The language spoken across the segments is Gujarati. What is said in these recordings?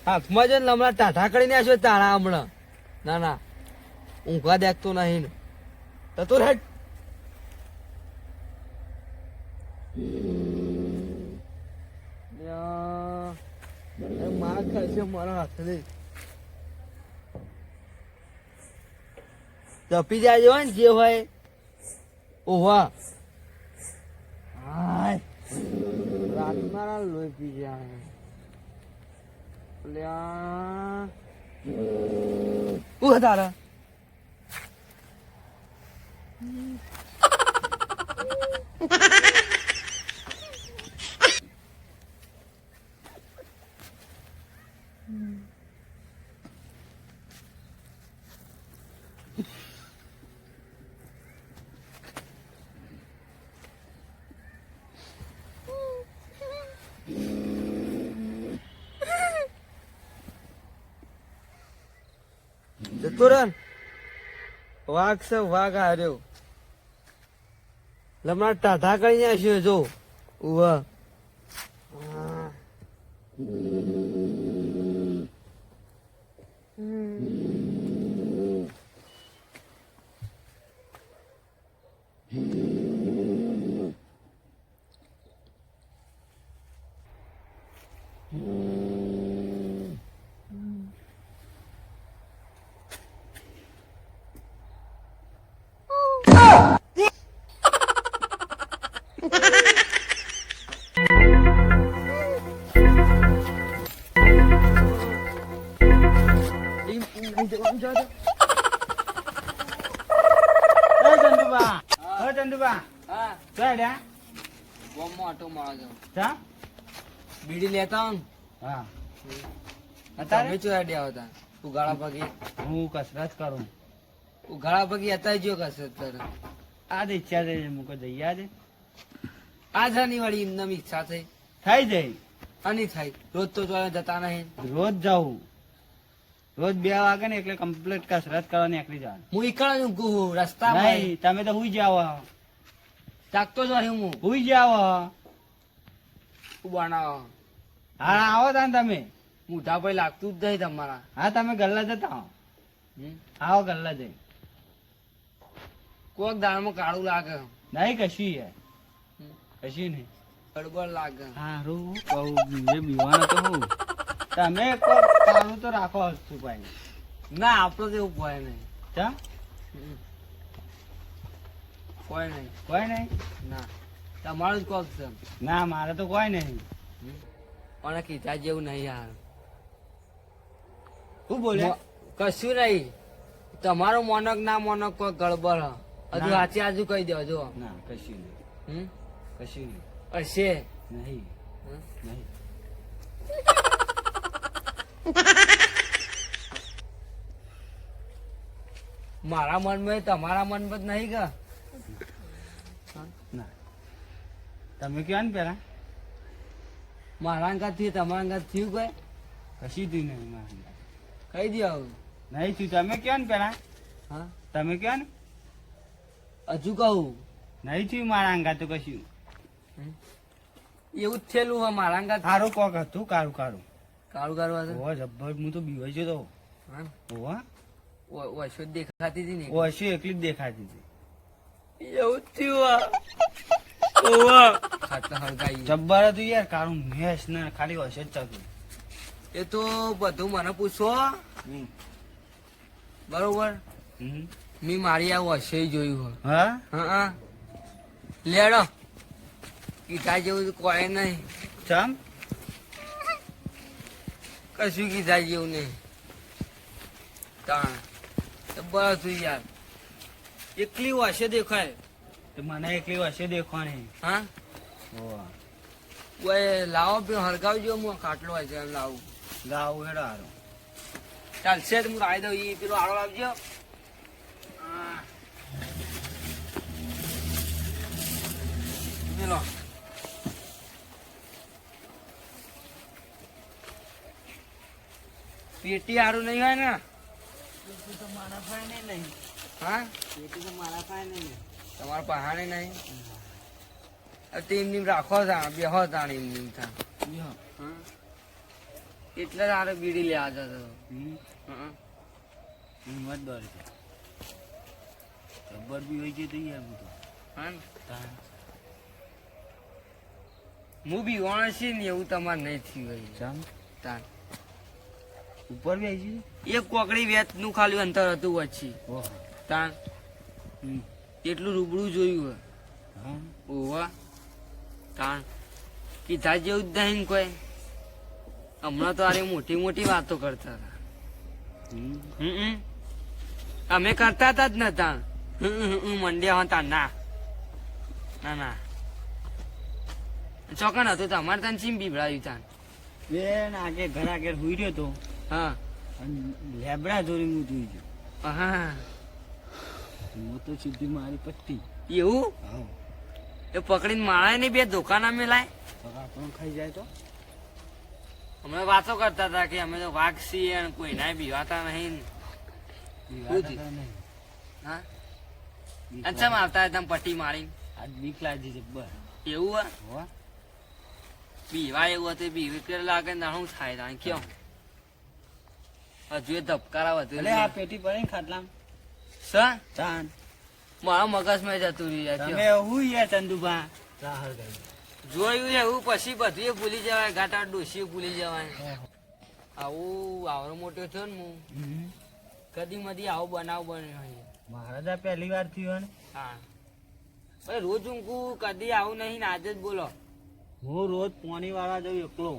હાથમાં જઈને હમણાં ટાઢા કરીને આશો તારા હમણાં. ના ના ઊંઘવા દેખતો નહીં ને તો રેડ માર ખાશે મારા હાથને તપી જાય હોય ને જે હોય ઓવા રાત મારા લોહી પી જાય તારા તુરંત વાઘ છે વાઘ હાર્યો લમણા ટાઢા કરી નાખ્યો જો ઉવા બીડી લેતા ઉગાડા પગી હું કસરત કરું ઉગાડા પગી હતા જો કસરત કરે આજ ઈચ્છા થઈ મૂકો જઈ આજે આ જાની વાળી એમના ઈચ્છા થઈ જાય અને થાય રોજ તો જતા નહીં રોજ જાઉં રોજ 2 વાગે ને એટલે કમ્પ્લીટ કસરત કરવા નીકળી જવાનું હું ઈકડા રસ્તા નહીં તમે તો હુઈ જાવ જાગતો જ હું હુઈ જાવ બનાવો હા આવો તા તમે મોઢા ભાઈ લાગતું જ નહીં તમારા હા તમે ગલ્લા જતા આવો ગલ્લા જઈ કોક દાળમાં કાળું લાગે નહીં કશી નહીં ગડબડ લાગે હારું કહું બીવાનો તો હું તમે કોક કાળું તો રાખો હસતું ભાઈ ના આપડે તો એવું કોઈ નહીં ચા કોઈ નહીં ના તમારું જ કોક છે ના મારે તો કોઈ નહીં પણ કીધા જેવું નહીં યાર શું બોલે કશું નહીં તમારું મોનક ના મોનક કોઈ ગડબડ હજુ આચી આજુ કહી દો જો ના કશું નહીં હશે નહીં મારા મનમાં તમારા મનમાં જ નહીં કે તમે કયો ને પેલા મારા અંગાત થયું તમારા અંગાત થયું કોઈ કશી થયું નહીં મારા કહી દો નહીં થયું તમે કયો ને પેલા હા તમે કયો ને હજુ કહું નહીં થયું મારા અંગાત તો કશું એવું જ થયેલું હોય મારા અંગાત સારું કોક હતું કાળું હતું જબ્બર હું તો બીવાઈ ગયો તો ઓશો દેખાતી હતી ને ઓશો એકલી જ દેખાતી હતી એવું જ થયું જબ્બર હતું યાર કાળું મેશ ને ખાલી હશે જ ચાલતું એ તો બધું મને પૂછો બરોબર મેં મારી આ હશે જોયું હા લેડો કીધા જેવું કોઈ નહીં ચમ કશું કીધા જેવું નહીં તાણ જબ્બર હતું યાર એકલી હશે દેખાય મને એકલી હશે દેખવાની હા ઓય લાવો પે હરગાવજો હું ખાટલો હશે લાવું હેડો હારો ચાલશે હું આવી દઉં ઈ પેલો આડો લાવજો પેલો પેટી હારું નહીં હોય ને તો મારા પાસે નહીં હા પેટી તો મારા પાસે નહીં તમારા પહાડે નહીં તેમ રાખો તા બેહો તાણ એમ એટલે તારે બીડી લેવા જતો હતો. હિંમત દોર છે રબર બી હોય છે તો યાર હું તો હા ને? હું બી વણ છે ને એવું તમારે નહીં થયું હોય. ચામ તાન ઉપર બી આવી એક કોકડી વેત નું ખાલી અંતર હતું વચ્ચે. ઓહો તાન એટલું રૂબરૂ જોયું હોય. હા ઓવા તાણ કીધા જેવું જ નહીં ને કોઈ. હમણાં તો આરે મોટી મોટી વાતો કરતા હતા. અમે કરતા હતા જ ને તાણ મંડ્યા હતા ના ના ના ચોકન હતું તમારે તાન ચીમ બીવડાવ્યું તાન. બેન આગળ ઘર આગળ હુઈ રહ્યો તો હા અને લેબડા દોરી હું જોઈ ગયો હા હું તો સીધી મારી પટ્ટી એવું હા એ પકડીને માળાય નહીં બે દુકાના મેલાય. આપણો ખાઈ જાય તો અમે વાતો કરતા હતા કે અમે તો વાઘ છીએ અને કોઈના બીવાતા નહીં. શું થયું? હા અને ચમ આવતા હતા પટ્ટી મારી આજ બીક લાગી છે બર એવું હોય હોવા બીવા એવું હતું બીવી કે લાગે ને શું થાય તા કેમ હજુ એ ધબકારા વધુ અલે આ પેટી પડે ને ખાટલામાં સર ચાન મારા મગજમાં જતું રહ્યું તમે યાર. હું યાર ચંદુભા રાહર કરી જોયું એવું પછી બધું એ ભૂલી જવાય ગાટા ડોસી ભૂલી જવાય. આવું આવરો મોટો થયો ને હું કદી મધી આવો બનાવ બન્યો હોય. મારા તો પહેલી વાર થયું ને હા ભાઈ રોજ ઊંઘું કદી આવું નહીં ને આજે જ બોલો. હું રોજ પોણી વાળા જઉં એકલો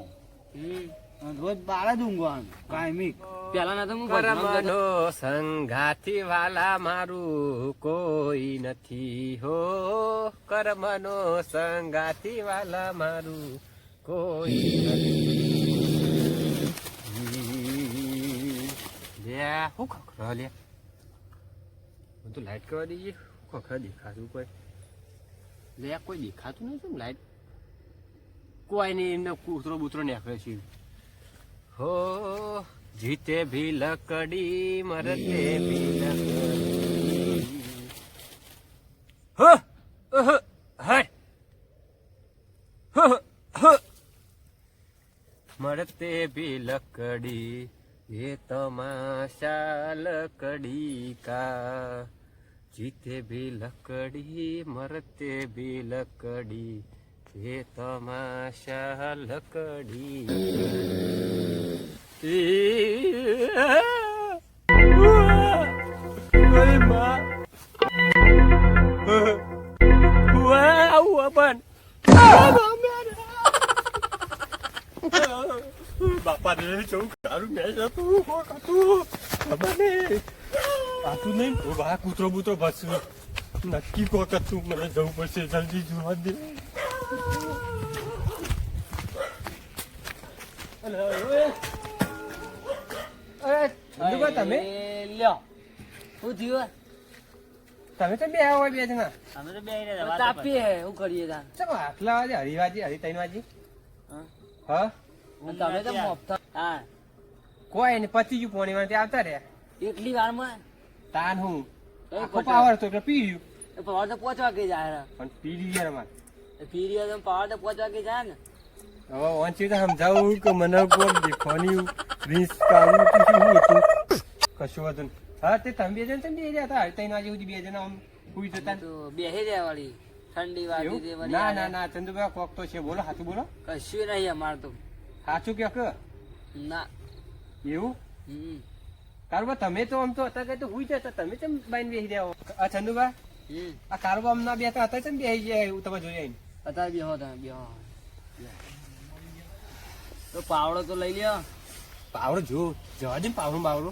હમ અને રોજ બાર જ ઊંઘવાનું કાયમી પેલા ના તો હું કરમનો સંગાથી વાલા મારું કોઈ નથી હો કર્મનો સંગાથી વાલા મારું કોઈ નથી. લે હું ખખરા લે હું તો લાઈટ કરવા દઈએ ખખરા દેખાતું કોઈ લે કોઈ દેખાતું નથી લાઈટ કોઈ નહીં કૂતરો બૂતરો નીકળે છે हो जीते भी लकड़ी मरते भी लकड़ी हो हट हो मरते भी लकड़ी ये तमाशा लकड़ी का जीते भी लकड़ी मरते भी लकड़ी ये तमाशा लकड़ी મારી માં બાપા ને જવું સારું મેં જતું ખબર નહીં આતું નહીં બા કૂતરો બૂતરો ભસું નક્કી કોક હતું મને જવું પડશે જલ્દી જોવા દે. તમે લ્યો શું થયું તમે તો બે આવો બે જણા અમે તો બે રહ્યા તાપીએ હે શું કરીએ તાન. ચલો આટલા વાગે હરિવાજી હરી ત્રણ વાજી હા? હા તમે તો મોફતા હા કોઈ ને પતિ ગયું પોણી વાળા આવતા રહ્યા એટલી વારમાં તાન હું કઈ આખો પટાવ? પાવર તો એટલે પી ગયું એ પાવર તો 5 વાગે જાય પણ પી લીધી અમારે ફીરી તો પાવર તો 5 વાગે જાય ને. હવે વાંચી તો સમજાવું કે મને કોણ દેખવાની રીસ કાઢવું કે શું હતું કશું હતું નહીં. હા તે તમે બે જણ બે રહ્યા હતા ત્રણ વાગે સુધી બે જણા આમ સુઈ જતા ને. તો બેહી રહ્યા વાળી ઠંડી વાગી એવું? તે વળી ના આ ના ના ચંદુભાઈ કોક તો છે બોલો સાચું બોલો કશું નહીં અમાર તો સાચું કે ના. એવું હમ કારુબા તમે તો આમ તો હતા કે તો હુઈ જતા તમે કેમ બાઈને બેસી રહ્યા હો? આ ચંદુભાઈ હમ આ કારુબા આમ ના બેઠા હતા કેમ બેસી ગયા એવું તમે જોયા નહીં? અત્યારે બેહો તમે બેહો તો પાવડો તો લઈ લ્યો. પાવડો જો જવા દે ને પાવડો બાવડો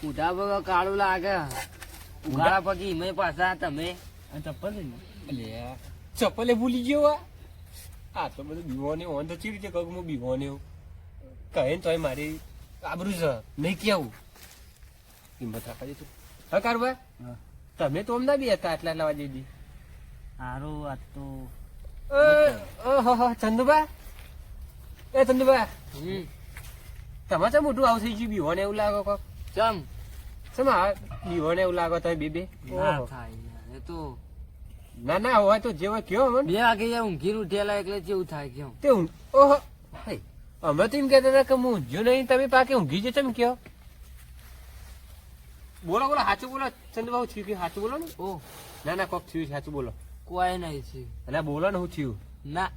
ઉધા પગ કાળું લાગે ઉઘાડા પગી હિમે પાછા તમે અને ચપ્પલ લઈને અલ્યા ચપ્પલે ભૂલી ગયો આ તો બધું બીવાને ઓન તો ચી રીતે કહું હું બીવાને કહે ને તોય મારી આબરૂ છે નહીં કેવું હિંમત રાખવા દે તું. હા કારુભાઈ હા તમે તો અમદાવાદ બી હતા આટલા આટલા વાગે દી સારું આ તો ઓહો ચંદુભાઈ એ ચંદુભાઈ હમ તમારે તો મોટું આવું થઈ ગયું બીવાને એવું લાગો કોક ચમ શેમ આ બીવાને એવું લાગો તમે બે બે ના ઓહો. થાય યાર, એ તો ના ના હોય તો જેવો કયો મને 2 વાગે ઊંઘી ઉઠેલા એટલે કેવું થાય કેમ તે ઓહો હે અમે તો એમ કહેતા હતા કે હું ઊંઘ્યો નહીં, તમે પાકે ઊંઘી જશે એમ કયો. બોલો બોલો સાચું બોલો ચંદુભાઈ, થયું કે સાચું બોલો ને. ઓ ના ના કોક થયું છે, સાચું બોલો. કોઈ નહીં છે. એટલે બોલો ને, હું થયું ના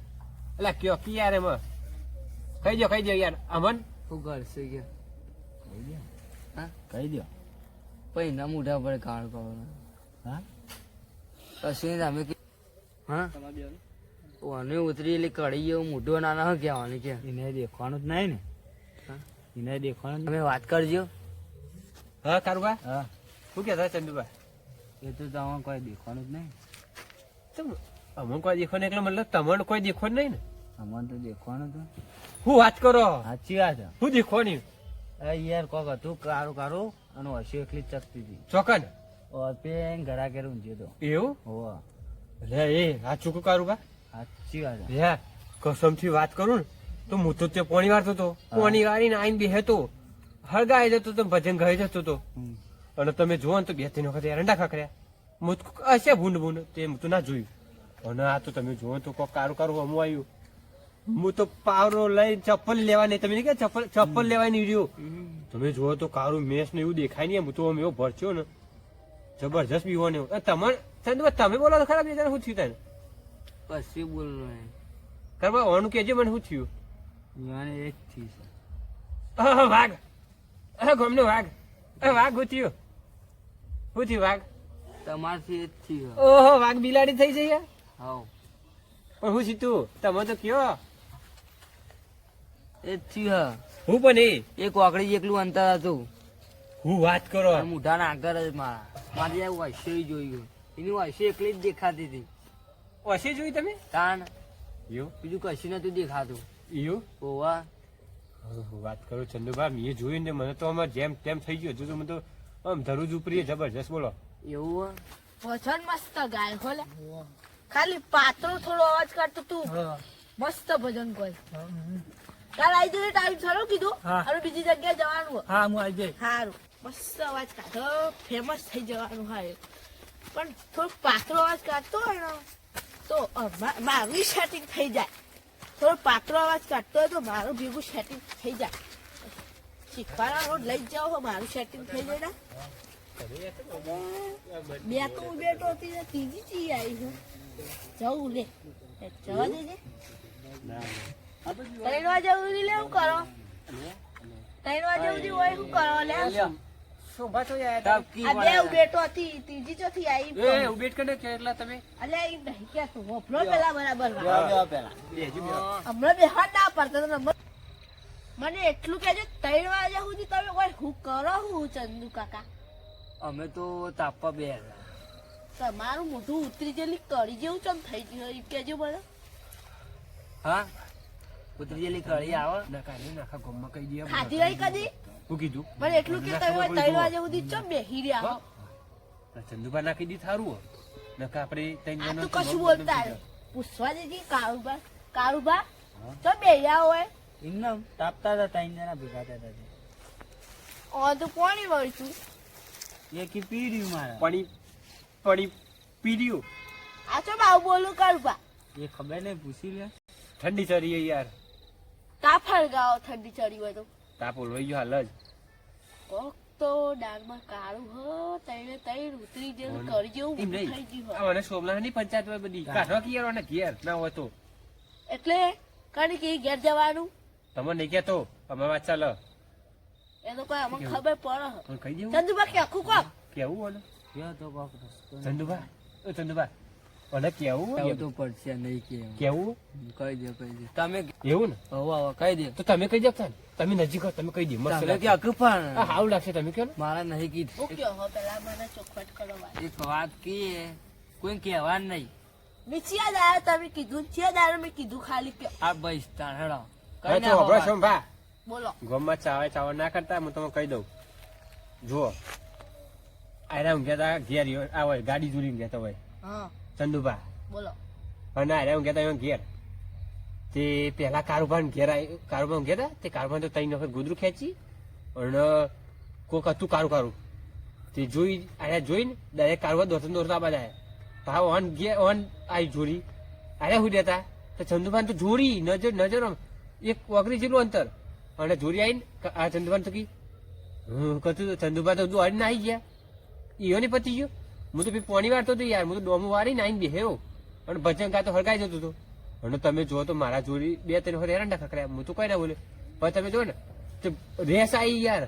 એટલે કયો કી યાર એમાં કહી દો યાર અમન. હું કરશે કે હા કહી દો. પછી ના મોઢા પર કાળ કરો હા કશું અમે હા ઓને ઉતરી એટલે કડી જેવું મોઢું નાના હોય કહેવાની કે એને દેખવાનું જ નહીં ને. હા? એને દેખવાનું જ તમે વાત કરજો. હા કારુબા, હા શું કહેતા ચંદુભાઈ? એ તો તમારે કોઈ દેખવાનું જ નહીં. અમને કોઈ દેખો નહીં એટલે મતલબ તમને કોઈ દેખો જ નહીં ને. અમને તો દેખવાનું હતું. હું વાત કરો, સાચી વાત છે. હું દેખો નહીં યાર કોક હતું કારું કારું અને હસી એકલી જ ચકતી હતી. ચોકન પેન ઘરા કે ઊંઘ્યો તો. એવું હોવા લે એ સાચું કહું કારુબા, સાચી વાત છે. લે કસમથી વાત કરું ને તો હું તો તે પોણી વાળતો હતો, પોણી વાળીને આઈને બેહતો હળગાઈ જતો તો ભજન ગાઈ જતો હતો. હમ. અને તમે જુઓ ને તો 2-3 વખત એરંડા ખાખર્યા. હું તો હશે ભૂંડ ભૂંડ તે હું તો ના જોયું. અને આ તો તમે જુઓ તો કોક કારું કારું અમું આવ્યું. હું તો પાવરો લઈને ચપ્પલ લેવા નહીં, તમે નહીં કે ચપ્પલ લેવા નહીં રહ્યો. તમે જુઓ તો કારું મેસ ને એવું દેખાય નહીં. હું તો આમ એવો ભરચ્યો ને જબરજસ્ત બીવો ને તમે બોલો તો ખરા બે જણા શું થયું તને કશું બોલ નહીં. કરવા ઓનું કેજો મને શું થયું. યુવાને એક થી છે. વાઘ ગમને વાઘ વાઘ શું થયું વાઘ? તમારથી જ થયું. ઓહો વાઘ બિલાડી થઈ જઈ હાવ પણ હું સીતું તમે તો કયો એ જ થયું. હું પણ એ કોકડી જેટલું અંતર હતું. હું વાત કરો મોઢા ના આગળ જ મારી આ વાસ્ય જોયું. એની વાસ્ય એકલી જ દેખાતી હતી. ઓછી જોઈ તમે તાણ એવું બીજું કશું નતું દેખાતું. એવું ઓવા હું વાત કરું ચંદુભા, મેં જોયું ને મને તો આમાં જેમ તેમ થઈ ગયું. હજુ તો મને તો આમ ધરું જ ઉપરી જબરજસ્ત. બોલો એવું ભજન મસ્ત ગાય હોલે ખાલી પાત્રો થોડો અવાજ કાઢતો તું મસ્ત ભજન કોઈ કાલ આવી જશે ટાઈમ સારો કીધું અને બીજી જગ્યાએ જવાનું હા હું આવી જઈ. સારું મસ્ત અવાજ કાઢો ફેમસ થઈ જવાનું હા પણ થોડો પાત્રો અવાજ કાઢતો હોય ને તો મારું સેટિંગ થઈ જાય. થોડો પાત્રો અવાજ કાઢતો હોય તો મારું ભેગું સેટિંગ થઈ જાય. શીખવાના રોડ લઈ જ જાઓ મારું સેટિંગ થઈ જાય ને. બે તો બેઠો હતી ને ત્રીજી ચી આવી છે જવું લે જવા દેજે. 3 વાગે સુધી લે શું કરો? 3 વાગે સુધી હોય શું કરો લે? શોભા તો યાર ટપકી આ બે બેઠો હતી ત્રીજી ચોથી આવી એ ઉભેટ કરે કે એટલા તમે અલે એ નહીં કે તું વફરો પેલા બરાબર પેલા હમણાં બેહાડ ના પડતા તો નંબર મને એટલું કહેજો 3 વાગ્યા સુધી તમે કોઈ હું કરો હું ચંદુ કાકા અમે તો તાપવા બે તમારું મોઢું ઉતરી ગયેલી કડી જેવું ચમ થઈ ગયું એ કહેજો મને. હા ઉતરી જેલી કળી આવે ના કાઢી નાખા ગમમાં કહી દે ખાધી રહી કદી હું કીધું મને એટલું કે તમે 3 વાગ્યા સુધી ચમ બેહી રહ્યા હો. ચંદુભા નાખી દી થારું નકા આપણે આ તો કશું બોલતા નહીં. પૂછવા દેજે કારુબા તો બેહ્યા હોય એમને તાપતા હતા 3 જણા ભેગા થતા હતા. તો કોની વળતું એકી પી રહ્યું મારા. પાણી પી રહ્યું. આ તો બાવ બોલું કારુબા એ ખબર નહીં પૂછી લે. ઠંડી ચડી યાર. તા ફળગાવો ઠંડી ચડી હોય તો તાપો લોહી ગયો હાલ જ. કોક તો ડાળમાં કાળું હો તઈને તઈ ઉતરી જેવું કરી જેવું એમ થઈ નહીં. ગયું આ મને સોમલા ની પંચાયત હોય બધી કાઢવા કે યાર ઘેર ના હોય તો એટલે કઈ કે ઘેર જવાનું તમે નહીં કેતો અમે વાત ચાલે એ તો કોઈ અમને ખબર પડે. પણ કહી દેવું ચંદુબા કે આખું કોક કેવું ઓને કયો તો કોક રસ્તો નહીં. ચંદુભા ચંદુભા ઓને કેવું કેવું તો પડશે નહીં કેવું કહી દે તમે એવું ને હવે કહી દે તો તમે કહી દો તમે નજીક હો તમે કહી દો મસ્ત તમે લાગશે. કે અકુ પણ આ હાવ લાગશે તમે કહો ને મારા નહીં કીધું હું કયો હો પેલા મને ચોખવટ કરો વાત. એક વાત કીએ કોઈ કહેવાનું નહીં. મેં ચિયા દાડા તમે કીધું ચિયા દાડા મેં કીધું ખાલી કે આ બસ તાણ હેડો હવે કઈ તો ના હબળો હોવા. સોમભા બોલો ગમમાં ચાવે ના કરતા હું તમને કહી દઉં જુઓ આયરા ઊંઘ્યા તા ઘેર આ હોય ગાડી જોડી ઊંઘ્યા તા હોય હા ચંદુભા બોલો અને આયરા ઊંઘ્યા તા ઘેર તે પેલા કારુભાન ઘેર કારુભાન ઊંઘ્યા તા તે કારુભાન તો 3 વખત ગોદરું ખેંચી અને કોક હતું કારું તે જોઈ આયરા જોઈને ડાયરેક્ટ કારુભા દોડતા બાદ આવ્યા ભાવ ઓન ઘેર ઓન આવી જોડી આયરા હું દેતા તો ચંદુભાન તો જોડી નજર એક ઓગરી જેટલું અંતર અને જોરી આવીને આ ચંદુબા થકી કતું ચંદુબા તો દોડીને આવી ગયા ઈયો ને પતી ગયો. હું તો પોણી વાળતો હતો યાર, હું તો ડોમું વાળીને આવીને બેહ્યો અને ભજન ગાતો હળગાઈ જતો હતો. અને તમે જો તો મારા જોડી 2-3 વખત હેરાન ખકડ્યા, હું તો કઈ ના બોલ્યો. પણ તમે જો ને તો રેસ આવી યાર.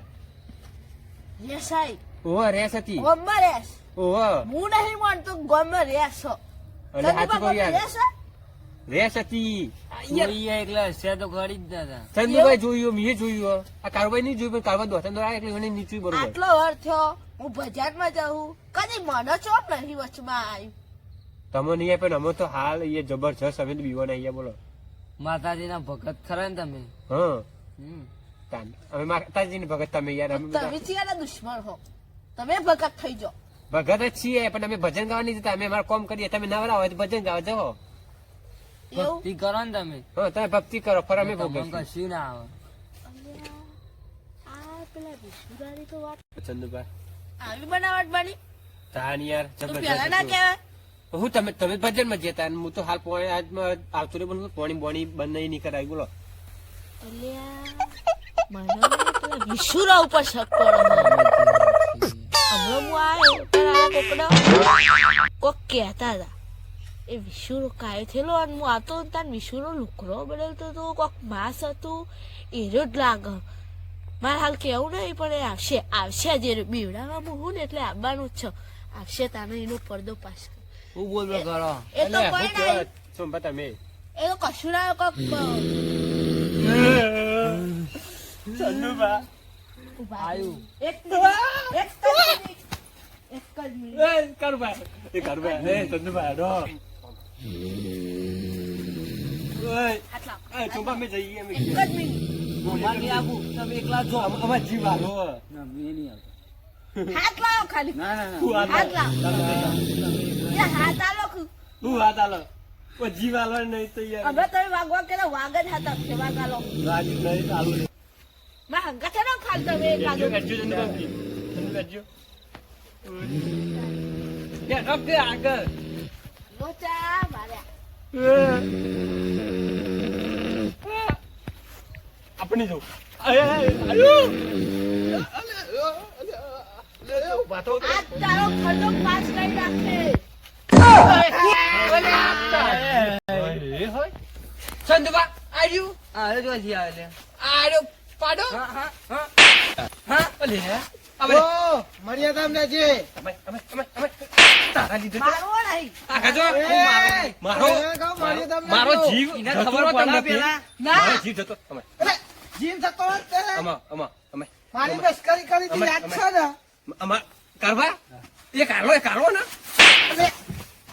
રેસ આઈ ઓહો રેસ હતી. ગોમમાં રેસ ઓહો હું નહીં માનતો ગોમમાં રેસ છો. અને સાચું કહું યાર રેસ હે? રેસ હતી. જોઈએ એકલા હસ્યા તો કરી જ દાદા. ચંદુભાઈ જોયું, મેં જોયું. આ કારુભાઈ નહીં જોયું, પણ કારુભાઈ દોસ્તા દોરા એટલે મને નીચું બરોબર. આટલો વાર થયો હું બજારમાં જાઉં કદી મને ચોપ નહીં વચમાં આવ્યું. તમે નહીં આપ્યો ને અમે તો હાલ એ જબરજસ્ત અમે તો બીવાના અહીંયા બોલો. માતાજીના ભગત ખરા ને તમે. હા હમ. તાન. અમે માતાજીની ભગત તમે યાર. અમે બધા તમે ચિયાના દુશ્મન હો, તમે ભગત થઈ જાઓ. ભગત જ છીએ, પણ અમે ભજન ગાવા નહીં જતા. અમે અમારું કામ કરીએ, તમે નવરા હોય તો ભજન ગાવા જાઓ. એવું ભક્તિ કરો ને તમે. હા તમે ભક્તિ કરો, પર અમે તમને ભોગવીએ. કશું ના આવે. આ પેલા વિશુદાની તો વાત ચંદુભાઈ આવી બનાવટ બની તાન યાર તો પેલા ના જબરજસ્ત. કહેવાય. હું તમે ભજન માં જતા અને હું તો હાલ પોણી આજમાં આવતો રે બોલું પોણી બોણી બંધ નહીં કરાય બોલો. અલ્યા મને પેલા વિશુરા ઉપર શક પડે. હમણાં હું આવ્યો પેલા કોકડા કોક કહેતા હતા એ વિશુરો કાય થયેલો અને હું આતો તાન વિશુરો લુકડો બદલતો હતો કોક માસ હતું એરો જ લાગે. મારે હાલ કેવું નહીં પણ એ આવશે જે બીવડામાં હું ને એટલે આવવાનું જ છે. આવશે તાને એનો પડદો પાસ કર. હું બોલબો કરો. એ તો કોઈ નહીં, સોમભા તમે એ તો કશું ના કોક ચંદુભા ઉભા આયુ. એક મિનિટ, એક જ મિનિટ, એક જ મિનિટ. એ કારુભાઈ એ કારુભાઈ એ ચંદુભાઈ નો આટલા એ ચોંપા અમે જઈએ અમે એક જ મિનિટ. અમારે નહીં આપું. તમે એકલા જો. અમાર જીવ આલો ના, મેં નહીં આવતો. હાથ લાવો ખાલી, ના ના ના. હું હાથ લાવો. એ હાથ આલો હું વાત આલો ઓ જીવ આલો નહીં તો યાર હવે તમે વાગવા કે વાગ જ હતા કે વાગ આલો રાજી નહીં ચાલુ માં હંગા છે ને ખાલ તમે એક કરજો લાગો કરજો ચંદુભાઈ કરજો એ ઓકે આગળ લોચા માર્યા. આપણે જો વાતો આ તારો ખર્ચો પાસ કરી નાખે. ચંદુભા આયુ આ જો હજી આવે લે. આડો પાડો હા હા હા. હા અલે હવે મર્યાદા અમને છે. અમે તારા લીધે મારવો નહીં. આ ખાજો મારો જીવ એને જતો ખબર હોય પણ પેલા પેલા. ના મારો જીવ જતો અમે જીવ થતો નથી તે. અમે મારી મસ્કરી કરી હતી, યાદ છે ને? અમાર કારવા એ કારવો ને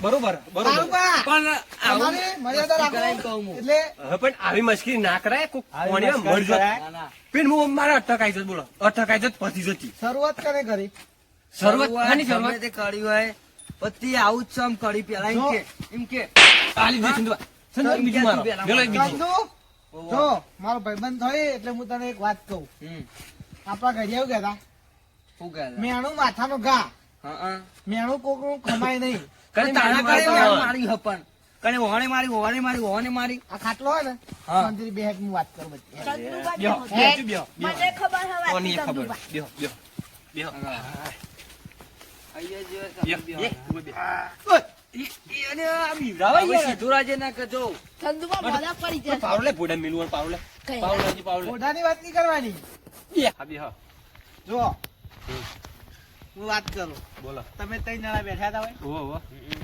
બરોબર કારુબા, પણ તમારી મર્યાદા રાખો. કરાઈને કહું હું. એટલે હવે પણ આવી મસ્કરી ના કરાય કોક પાણીમાં મર જત ના ના. પેન હું મારા અટકાઈ જત બોલો અટકાઈ જત પતી જતી શરૂઆત કરે કરી. શરૂઆત શરૂઆત આની ગમે શરૂઆત તે કરી હોય પતિ આવું જ છે આમ કરી પેલા એમ જો. કે એમ કે આલી દે ચંદુભા ચંદુભા બીજું મારો મેલો એક બીજું સમજો? જો મારો ભાઈબંધ થયો એટલે હું તને એક વાત કહું. હમ. આપણા ઘરે એવું કહેતા શું કહે છે? મેણું માથાનો ઘા, હા હા. મેણું કોકનું ખમાય નહીં. કને તારા મારી કરે મારી મારી હપન કને ઓહણે મારી ઓહણે મારી ઓહણે મારી આ ખાટલો હોય ને હા. મંદિર બે હેઠ હું વાત કરું બધી. ચંદુબા બેહો બેહો. બેહો બેહો મને ખબર હવે કોની ખબર ચંદુબા. બેહો બેહો બેહો અહીંયા જે બેહો તમે એ બેહો. બેહો એને આ બીવડાવા હવે યાર સીધું રાજે ના કરજો. ચંદુબા મોઢા પડી જશે. પાવલે ભોડા મિલવાનું પાવલે કઈ પાવલે પાવલે મોઢાની વાત નહીં કરવાની. હા બેહો જો હું વાત કરું. બોલો તમે ત્રણ જણા બેઠા હતા હોય, ઓહો ઓહો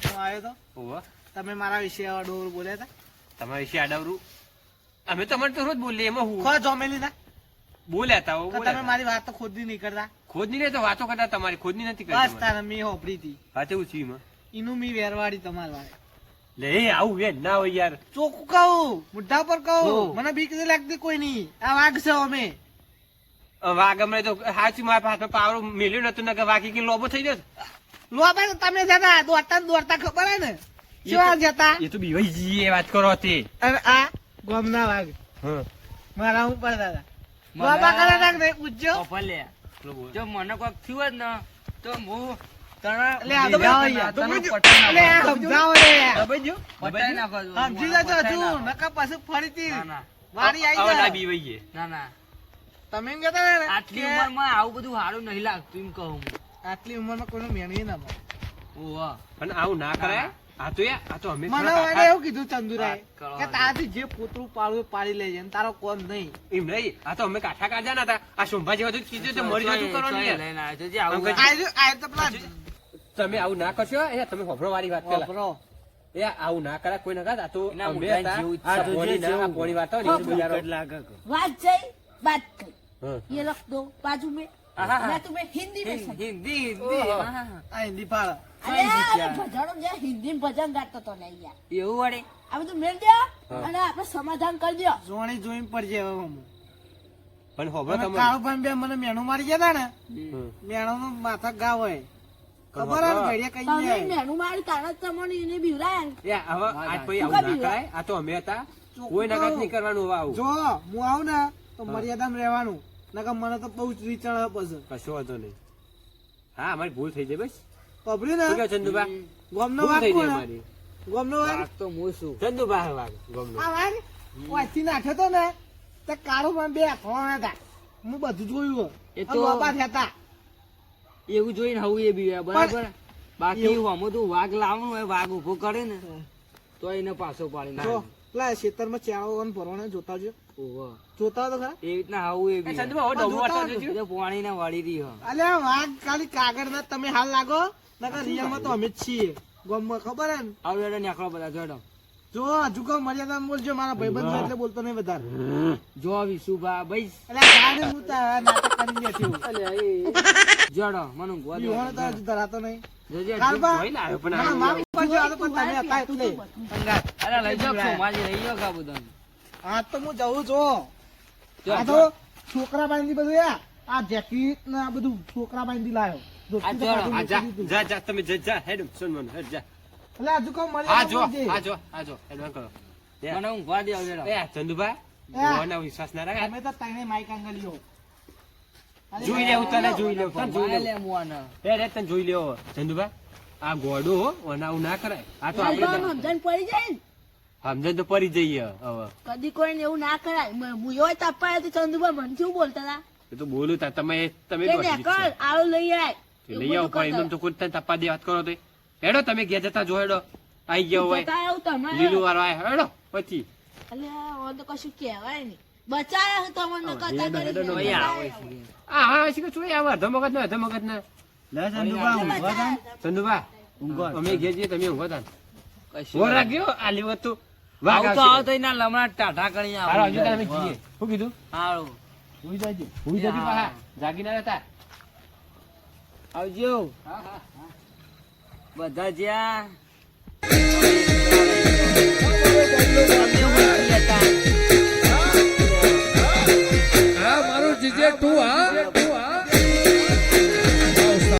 હું આવ્યો તો ઓહો તમે મારા વિશે આવા ડોર બોલ્યા હતા. તમારા વિશે આડાવરું અમે તો મને તો રોજ બોલીએ એમાં હું ખો જોમેલી ના બોલ્યા હતા તો બોલ્યા તમે હતા. મારી વાત તો ખોદની નહીં કરતા. ખોદની ને તો વાતો કરતા તમારી ખોદની નથી બસ કરતા તારે મેં હોપડી હતી હા તેવું છે એમાં એનું મી વેરવાડી તમારે વાળે. લે એ આવું વેન ના હોય યાર ચોખ્ખું કહું, મુઢા પર કહું, હો. મને બીક નહીં લાગતી કોઈ નહીં. આ વાઘ છે અમે. વાઘ અમને તો હાચું મારા હાથમાં પાવરો મેલ્યો નતું ને કે વાઘી કે લોબો થઈ જતો લોબા તો તમે જતા દોડતા ને દોડતા ખબર હે ને કેવા જતા. એ તો બીવાઈ જઈએ વાત કરો તે અને આ ગોમના વાઘ હા મારા ઉપર દાદા મને- લોબા કરે નાખ નહીં પૂછજો. ઓ ભલે. જો મને કોઈક થયું જ ને તો હું તને એટલે આ તો બીજા ભાઈ યાર, તને તો પટાઈ એટલે આ નાખો. સમજાવો રે યાર. દબાઈ ગયો પટાઈ નાખો. સમજી જજો હજુ નકા પાછું ફરીથી ના ના. વારી હવે આવી ના જાય બીવાઈએ. ના ના તમે એમ કહેતા હતા ને આટલી કે ઉંમરમાં આવું બધું સારું નહીં લાગતું એમ કહું હું. આટલી ઉંમરમાં કોઈનો મેળવી ના મળે. ઓવા. પણ આવું ના કરાય. આ તો અમે મને થોડા વારે કાકા- એવું કીધું ચંદુરાએ વાત કરવા કે દે. તારાથી જે પોતરું પાડવું એ પાડી લેજે અને તારો કોમ નહીં. એમ નહીં, આ તો અમે કાઠા કાઢ્યા ના હતા. આ શોભા જેવા તો કીધું તો મરી જતું કરવાનું ચોય યાર. લઈને આવ્યો છે જે આવું આમ આ તો પેલા તમે આવું ના કરશો. એ તમે હોભળો વાળી વાત પેલા. વાપરો. એ આવું ના કરાય કોઈ ના કરાય. આ તો એના અમે મોઢા હતા. જેવું જ આ છે. પોણી ના, આ પોણી વાત હોય ને એ બજારો. લાગે કે. વાત જઈ बात कही હા. ये रख दो बाजू में हाँ, हाँ। मैं तुम्हें हिंदी में समझ હિન્દી હિન્દી ઓહો. હા, હા. આ હિન્દી પાડો. अरे अरे भजन जे हिंदी में भजन गातो तो नहीं यार એવું વળે આ બધું મેળ દો અને આપણે સમાધાન કરી દો જોણી જોઈને પડજે હવે હું. પણ હોભળો અને તમે. કાળુભાઈ બે મને મેણું મારી ગયા તા ને હમ. મેણુંનું માથા ઘા હોય ખબર હે ને ઘડિયા કઈ તમે જાય. મેનું મારી તારા તમને એને બીવરાય એ હવે આજ પછી તું આવું ના કાપી કરાય. આ તો અમે હતા. કોઈ નગાત નહીં કરવાનું હવે આવું. જો હું આવું ને તો મર્યાદામાં રહેવાનું નકર મને તો બહુ જ રીચણ આવે પછી કશો વાંધો નહીં. હા, અમારી ભૂલ થઈ જાય બસ. પબડ્યું શું ને કહો ચંદુબા? ગોમનો ભૂલ વાગ થઈ જાય કોણ? અમારી. ગોમનો વાગ વાગ તો હું છું ચંદુબા હે વાગ ગમનો. આ વાગ વાંચી નાખ્યો તો ને તે કાળુભાઈ બે હાથમાં હતા હું બધું જોયું એ એ તો- તો બાપા થયા એવું જોઈને હું એ બી બરાબર બાકી એવું- આમાં તો વાઘ લાવવાનું હોય વાઘ ઉભો કરે ને તો એને પાછો પાડી જો નાખે. પેલા ખેતરમાં ચાળો અને ભરવાને જોતા જો ઓહો. જોતા તો ખરા એ રીતના આવું એ એ બી ચંદુબા હવે ડોમો વાટવા જોજો. પાણી ના વાળી રહી હો. અલ્યા વાઘ ખાલી કાગળ ના તમે હાલ લાગો નકર રિયલમાં તો અમે જ છીએ ગોમમાં ખબર હે ને આવ હેડો નીકળો બધા જોડો જો હજુ કહો મર્યાદામાં બોલજો મારા ભાઈબંધ છે એટલે બોલતો નહીં વધારે જો વિશુભા ભાઈ એટલે ગાડી હું તો નાટક કરી નથી જોડો મને ઊંઘવા દો. વિહોણો તો હજુ ધરાતો નહીં જોજે, કાલબા જોઈ લાવ્યો પણ ના, આ માફ કરજો, આ તો પણ તમે હતા એટલે સંગાત. અરે લઈ જાઓ સોમાજી લઈ જાઓ કા બધાને. હા તો હું જઉં છું જો, આ તો છોકરા બાંધી બધું આ જેકેટ ને આ બધું છોકરા બાંધી લાયો આ જો, આ જા જા જા તમે જા હેડ સુન મને હેડ જા. એટલે હજુ કહો આ જો મર્યાદા આ જો આ જો હેડ કરો. મને ઊંઘવા દે હેડો. એ ચંદુબા એ. કોના વિશ્વાસ ના રાખ. તમે તો તઈને માઈક આંગળીઓ જોઈ લેવું તને જોઈ લેવું તને જોઈ ભમાય લેવું. લે મુઆને. રે તને જોઈ લેવો ચંદુબા. આ ગોડો હો અને આવું ના કરાય. આ તો આપણે સમજણ પડી જાય ને સમજણ તો પડી જઈએ હવે. કદી કોઈને એવું ના કરાય મુયો તપાય તો ચંદુબા મને શું બોલતા હતા એ તો બોલું તા તમે તમે કે દોષિત નેકળ છો. આળો લઈ આય તે લઈ આવો પણ એમ તો કોઈ તને તપ્પા દે વાત કરો તો હેડો તમે ઘેર જતા જો હેડો આઈ ગયો હોય જતા આવું તમારે લીલું વાળો આય હેડો પછી અલ્યા ઓન તો કશું કહેવાય નહીં બચાયા હું તમને કરતા હેડો, હેડો, કરી ઓય આવે છે. આ હા શીખો ચોરી આવે અડધો મગજ ના અડધો મગજ ના લે ચંદુબા ઊંઘવા જા. ચંદુબા ઊંઘવા. અમે ઘેર જઈએ તમે ઊંઘો તા કશું વર રાખ્યો આ લેવત તો વાઘ આવું તો આવશે. આવો તો એના લમણા ટાઢા કરી આવો. હાલો, હજુ તો અમે જઈએ શું કીધું હારું. ઊંઘી જાજે. હું જતી હા. પાછા જાગી ના રહેતા આવજો બધા જ્યાં